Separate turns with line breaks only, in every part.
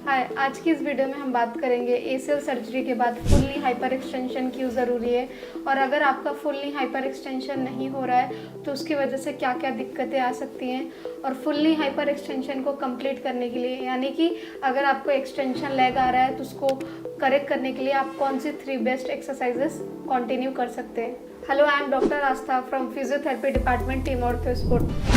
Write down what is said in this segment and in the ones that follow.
हाय, आज की इस वीडियो में हम बात करेंगे एसीएल सर्जरी के बाद फुल नी हाइपर एक्सटेंशन क्यों ज़रूरी है और अगर आपका फुल नी हाइपर एक्सटेंशन नहीं हो रहा है तो उसकी वजह से क्या क्या दिक्कतें आ सकती हैं। और फुल नी हाइपर एक्सटेंशन को कंप्लीट करने के लिए यानी कि अगर आपको एक्सटेंशन लैग आ रहा है तो उसको करेक्ट करने के लिए आप कौन सी 3 बेस्ट एक्सरसाइजेस कंटिन्यू कर सकते हैं। Hello, I am doctor Astha from physiotherapy department, team Orthosport.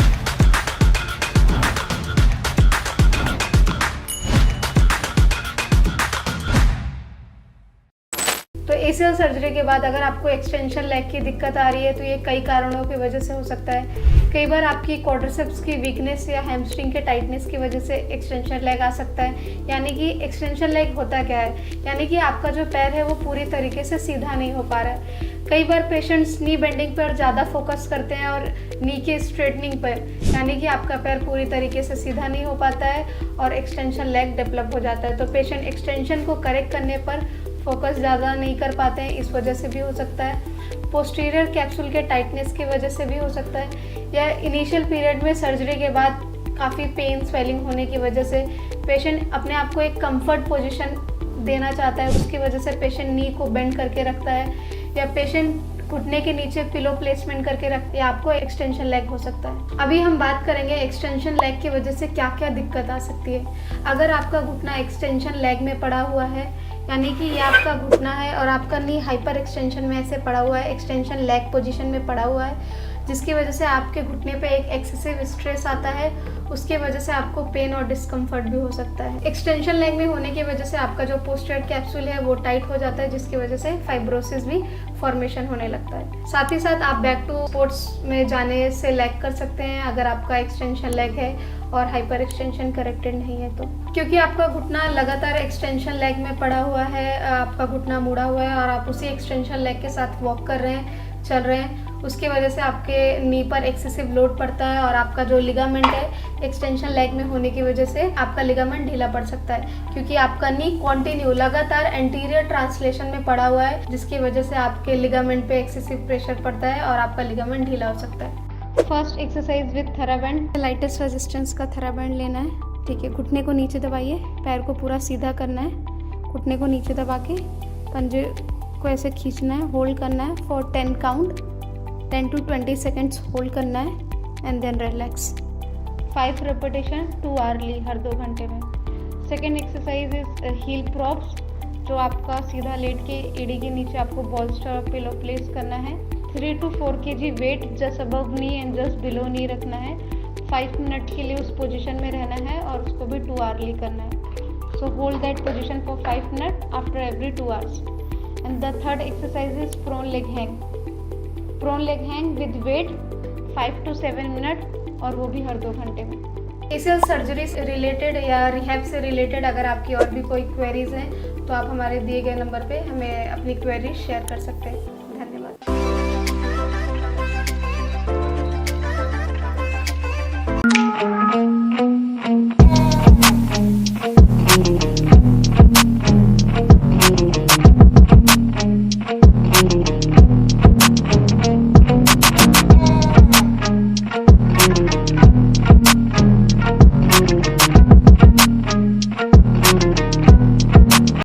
तो एसीएल सर्जरी के बाद अगर आपको एक्सटेंशन लेग की दिक्कत आ रही है तो ये कई कारणों की वजह से हो सकता है। कई बार आपकी क्वाड्रिसेप्स की वीकनेस या हैमस्ट्रिंग के टाइटनेस की वजह से एक्सटेंशन लेग आ सकता है। यानी कि एक्सटेंशन लेग होता क्या है, यानी कि आपका जो पैर है वो पूरी तरीके से सीधा नहीं हो पा रहा है। कई बार पेशेंट्स नी बेंडिंग पर ज़्यादा फोकस करते हैं और नी के स्ट्रेटनिंग पर, यानी कि आपका पैर पूरी तरीके से सीधा नहीं हो पाता है और एक्सटेंशन लेग डेवलप हो जाता है। तो पेशेंट एक्सटेंशन को करेक्ट करने पर फोकस ज़्यादा नहीं कर पाते हैं, इस वजह से भी हो सकता है। पोस्टीरियर कैप्सूल के टाइटनेस की वजह से भी हो सकता है, या इनिशियल पीरियड में सर्जरी के बाद काफ़ी पेन स्वेलिंग होने की वजह से पेशेंट अपने आप को एक कंफर्ट पोजीशन देना चाहता है, उसकी वजह से पेशेंट नी को बेंड करके रखता है, या पेशेंट घुटने के नीचे पिलो प्लेसमेंट करके रखते हैं, आपको एक्सटेंशन लेग हो सकता है। अभी हम बात करेंगे एक्सटेंशन लेग की वजह से क्या क्या दिक्कत आ सकती है। अगर आपका घुटना एक्सटेंशन लेग में पड़ा हुआ है, यानी कि ये आपका घुटना है और आपका नी हाइपर एक्सटेंशन में ऐसे पड़ा हुआ है, एक्सटेंशन लेग पोजीशन में पड़ा हुआ है, जिसकी वजह से आपके घुटने पे एक एक्सेसिव स्ट्रेस आता है, उसके वजह से आपको पेन और डिस्कम्फर्ट भी हो सकता है। एक्सटेंशन लेग में होने की वजह से आपका जो पोस्टीरियर कैप्सूल है वो टाइट हो जाता है, जिसकी वजह से फाइब्रोसिस भी फॉर्मेशन होने लगता है। साथ ही साथ आप बैक टू स्पोर्ट्स में जाने से लैग कर सकते हैं अगर आपका एक्सटेंशन लेग है और हाइपर एक्सटेंशन करेक्टेड नहीं है तो, क्योंकि आपका घुटना लगातार एक्सटेंशन लेग में पड़ा हुआ है, आपका घुटना मुड़ा हुआ है और आप उसी एक्सटेंशन लेग के साथ वॉक कर रहे हैं, चल रहे हैं, उसकी वजह से आपके नी पर एक्सेसिव लोड पड़ता है और आपका जो लिगामेंट है एक्सटेंशन लेग में होने की वजह से आपका लिगामेंट ढीला पड़ सकता है, क्योंकि आपका नी कंटिन्यू लगातार एंटीरियर ट्रांसलेशन में पड़ा हुआ है, जिसकी वजह से आपके लिगामेंट पे एक्सेसिव प्रेशर पड़ता है और आपका लिगामेंट ढीला हो सकता है। First exercise with TheraBand, lightest resistance का थेराबैंड लेना है। ठीक है, घुटने को नीचे दबाइए, पैर को पूरा सीधा करना है, घुटने को नीचे दबा के पंजे को ऐसे खींचना है, होल्ड करना है for 10 count, 10 to 20 seconds hold करना है and then relax. 5 repetition 2 hourly, हर 2 घंटे में। Second exercise is heel props, जो आपका सीधा लेट के एड़ी के नीचे आपको बॉल्स्टर और पिलो प्लेस करना है। 3 to 4 kg weight just above knee and just below knee रखना है। 5 मिनट के लिए उस पोजीशन में रहना है और उसको भी 2 आवर्ली करना है। So hold that position for 5 minute after every 2 hours. And the third exercise is prone leg hang. Prone leg hang with weight 5 to 7 minute और वो भी हर 2 घंटे में। एसीएल सर्जरी से रिलेटेड या रिहैब से रिलेटेड अगर आपकी और भी कोई क्वेरीज हैं तो आप हमारे दिए गए नंबर पे हमें अपनी क्वेरीज शेयर कर सकते हैं।